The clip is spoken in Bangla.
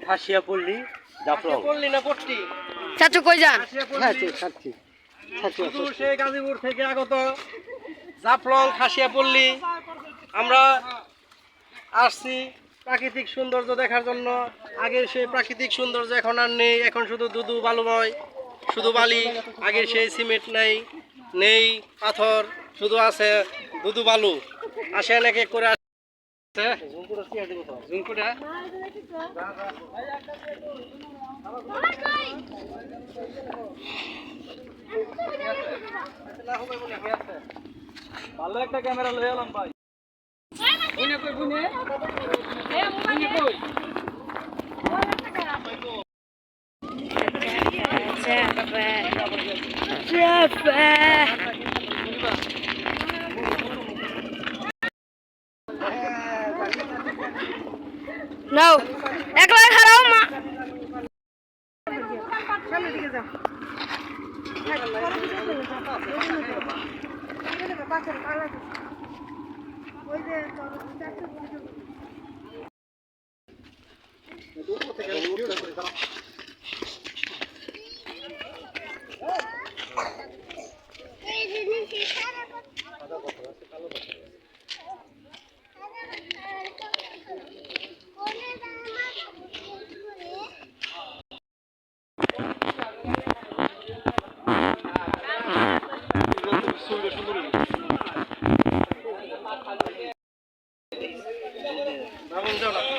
খাসিয়াপল্লী জাফলং। চাচু কই যান? সেই গাজীপুর থেকে আগত জাফলং খাসিয়াপল্লী আমরা আসছি প্রাকৃতিক সৌন্দর্য দেখার জন্য। আগের সেই প্রাকৃতিক সৌন্দর্য এখন আর নেই, এখন শুধু দুধু বালুময়, শুধু বালি। আগের সেই সিমেন্ট নেই পাথর, শুধু আছে দুধু বালু। আসে নাকি করে আসছে ঝুমকুটা ভালো একটা ক্যামেরা লয়ে এলাম ভাই। বুনে কই বুনে বুনে কই নাও একলা খারাও মা সামনে দিকে যাও ওই যে যাও না